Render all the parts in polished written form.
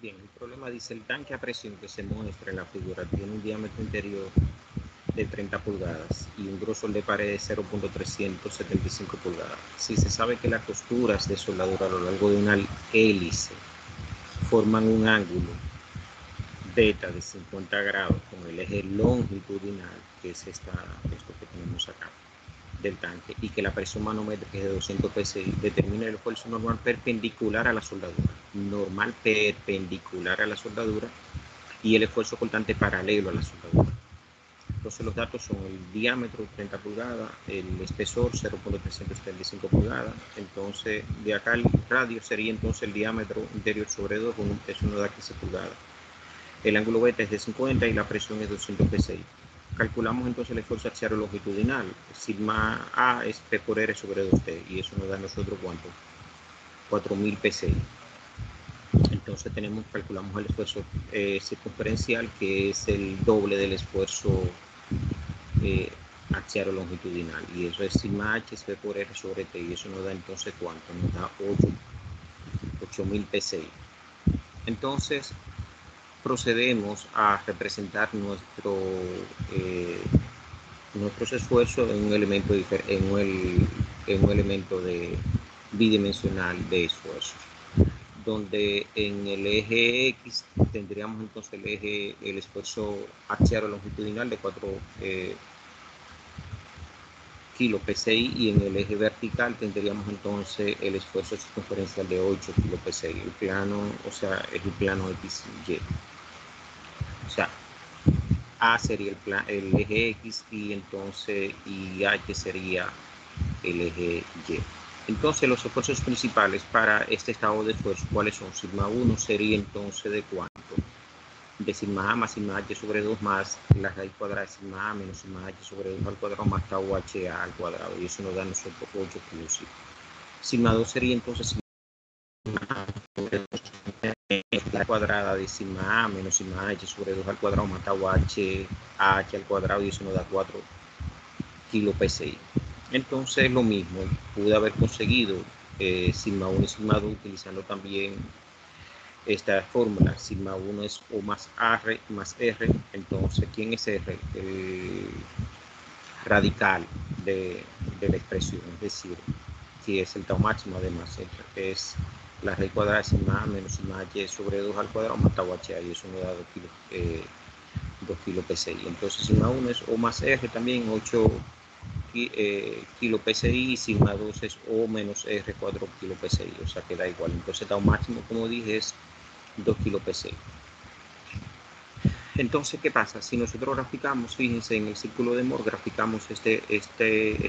Bien, el problema dice el tanque a presión que se muestra en la figura tiene un diámetro interior de 30 pulgadas y un grosor de pared de 0.375 pulgadas. Si se sabe que las costuras de soldadura a lo largo de una hélice forman un ángulo beta de 50 grados con el eje longitudinal, que es esto que tenemos acá, del tanque, y que la presión manométrica es de 200 psi, determina el esfuerzo normal perpendicular a la soldadura, y el esfuerzo cortante paralelo a la soldadura. Entonces los datos son el diámetro 30 pulgadas, el espesor 0.375 pulgadas, entonces de acá el radio sería entonces el diámetro interior sobre 2 con un peso de 15 pulgadas. El ángulo beta es de 50 y la presión es 200 psi. Calculamos entonces el esfuerzo axial longitudinal. Sigma A es P por R sobre 2T y eso nos da a nosotros ¿cuánto? 4000 psi. Entonces calculamos el esfuerzo circunferencial, que es el doble del esfuerzo axial longitudinal, y eso es sigma H es P por R sobre T, y eso nos da entonces ¿cuánto? Nos da 8000 psi. Entonces procedemos a representar nuestros esfuerzos en un elemento bidimensional de esfuerzo, donde en el eje X tendríamos entonces el esfuerzo axial o longitudinal de 4 kilo PSI, y en el eje vertical tendríamos entonces el esfuerzo circunferencial de 8 kilo PSI. El plano, o sea, es el plano XY. O sea, A sería el eje X y H sería el eje Y. Entonces los esfuerzos principales para este estado de esfuerzo, ¿cuáles son? Sigma 1 sería entonces de ¿cuánto? De sigma A más sigma H sobre 2 más la raíz cuadrada de sigma A menos sigma H sobre 2 al cuadrado más tau HA al cuadrado, y eso nos da a nosotros 8 kilos. Sigma 2 sería entonces sigma A sobre 2 la cuadrada de sigma A menos sigma H sobre 2 al cuadrado más tau H al cuadrado, y eso nos da 4 kilo PSI. Entonces lo mismo, pude haber conseguido sigma 1 y sigma 2 utilizando también esta fórmula. Sigma 1 es O más R más R. Entonces, ¿quién es R? El radical de la expresión, es decir, que es el tau máximo, además es la raíz cuadrada de sigma A menos sigma H sobre 2 al cuadrado más tau HA, y eso me da 2 kilo PSI. Entonces sigma 1 es O más R también, 8 kilo PSI, y sigma 2 es O menos R, 4 kilo PSI, o sea que da igual. Entonces tau máximo, como dije, es 2 kilo PSI. Entonces, ¿qué pasa? Si nosotros graficamos, fíjense, en el círculo de Moore graficamos este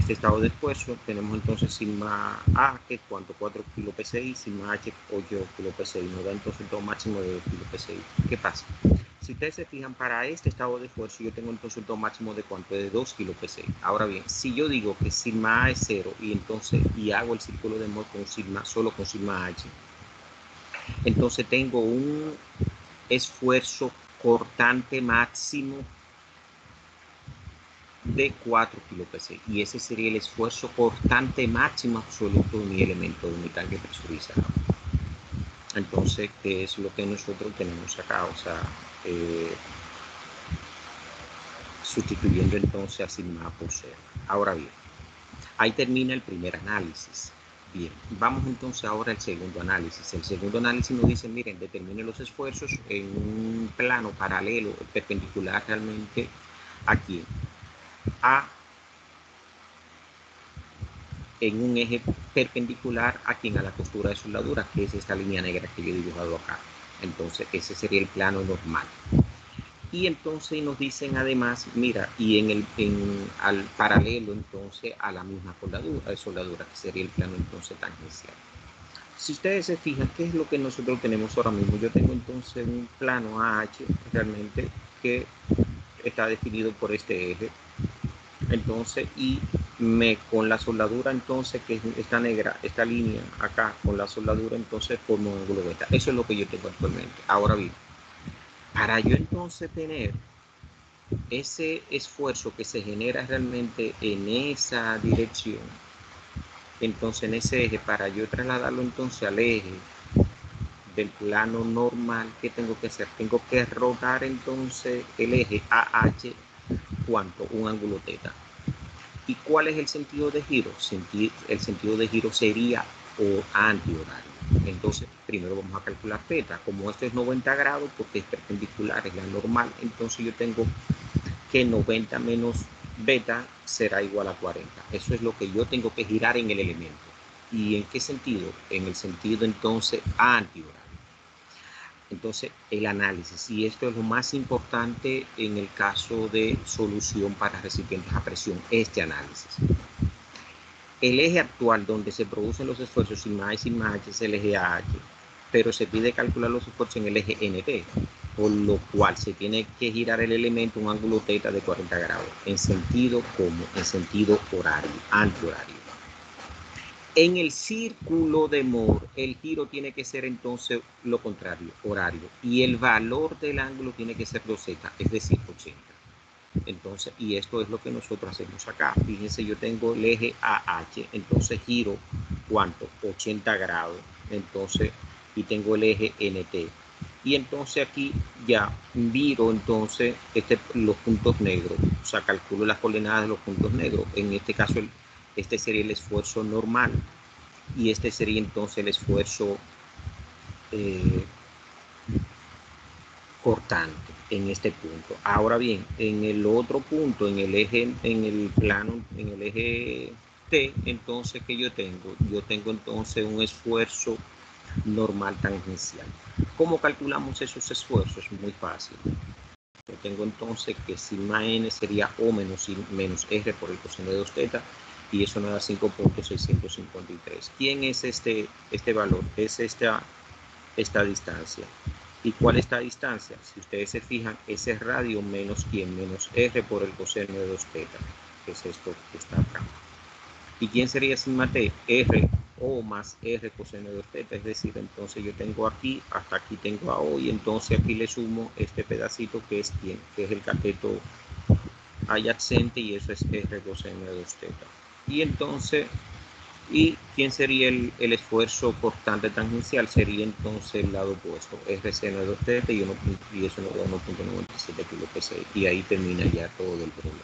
estado de esfuerzo, tenemos entonces sigma A, que es cuánto, 4 kilo PSI, sigma H, 8 kilo PSI, nos da entonces el tau máximo de 2 kilo PSI. ¿Qué pasa? Si ustedes se fijan, para este estado de esfuerzo yo tengo entonces el tau máximo de cuánto, de 2 kilo PSI. Ahora bien, si yo digo que sigma A es 0 y hago el círculo de Moore solo con sigma H, entonces tengo un esfuerzo cortante máximo de 4 kilo PSI, y ese sería el esfuerzo cortante máximo absoluto de mi elemento, de mi tanque presurizado. Entonces, ¿qué es lo que nosotros tenemos acá? O sea, sustituyendo entonces a sigma por 0. Ahora bien, ahí termina el primer análisis. Bien, vamos entonces ahora al segundo análisis. El segundo análisis nos dice, miren, determine los esfuerzos en un plano paralelo, perpendicular realmente aquí, en un eje perpendicular a la costura de soldadura, que es esta línea negra que yo he dibujado acá. Entonces, ese sería el plano normal. Y entonces nos dicen además, mira, y al paralelo entonces a la misma soldadura, que sería el plano entonces tangencial. Si ustedes se fijan, ¿qué es lo que nosotros tenemos ahora mismo? Yo tengo entonces un plano AH realmente que está definido por este eje. Entonces, y con la soldadura entonces, que es esta negra, esta línea acá, con la soldadura entonces forma un ángulo beta. Eso es lo que yo tengo actualmente. Ahora bien, para yo entonces tener ese esfuerzo que se genera realmente en esa dirección, entonces en ese eje, para yo trasladarlo entonces al eje del plano normal, ¿qué tengo que hacer? Tengo que rodar entonces el eje AH, ¿cuánto? Un ángulo θ. ¿Y cuál es el sentido de giro? El sentido de giro sería antihorario. Entonces, primero vamos a calcular θ. Como esto es 90 grados, porque es perpendicular, es la normal, entonces yo tengo que 90 menos beta será igual a 40. Eso es lo que yo tengo que girar en el elemento. ¿Y en qué sentido? En el sentido entonces antihorario. Entonces, el análisis, y esto es lo más importante en el caso de solución para recipientes a presión, este análisis. El eje actual donde se producen los esfuerzos sigma A y sigma H es el eje AH, pero se pide calcular los esfuerzos en el eje NT, por lo cual se tiene que girar el elemento un ángulo θ de 40 grados, en sentido como, en sentido horario, antihorario. En el círculo de Moore, el giro tiene que ser entonces lo contrario, horario. Y el valor del ángulo tiene que ser 2z, es decir, 80. Entonces, y esto es lo que nosotros hacemos acá. Fíjense, yo tengo el eje AH, entonces giro, ¿cuánto? 80 grados. Entonces, y tengo el eje NT. Y entonces aquí ya miro entonces los puntos negros. O sea, calculo las coordenadas de los puntos negros. En este caso, este sería el esfuerzo normal y este sería entonces el esfuerzo cortante en este punto. Ahora bien, en el otro punto, en el eje, en el plano, en el eje T, entonces que yo tengo entonces un esfuerzo normal tangencial. ¿Cómo calculamos esos esfuerzos? Muy fácil. Yo tengo entonces que sigma n sería O menos R por el coseno de 2θ, y eso me da 5.653. ¿Quién es este valor? Es esta distancia. ¿Y cuál es esta distancia? Si ustedes se fijan, ese es radio menos ¿quién? Menos R por el coseno de 2θ, que es esto que está acá. ¿Y quién sería sigma t? R O más R coseno de 2θ, es decir, entonces yo tengo aquí, hasta aquí tengo a O, y entonces aquí le sumo este pedacito que es ¿quién? Que es el cateto adyacente, y eso es R coseno de 2θ. Y entonces, ¿y quién sería el esfuerzo cortante tangencial? Sería entonces el lado opuesto, R seno de 2θ, y eso nos da 1.97 kPa, y ahí termina ya todo el problema.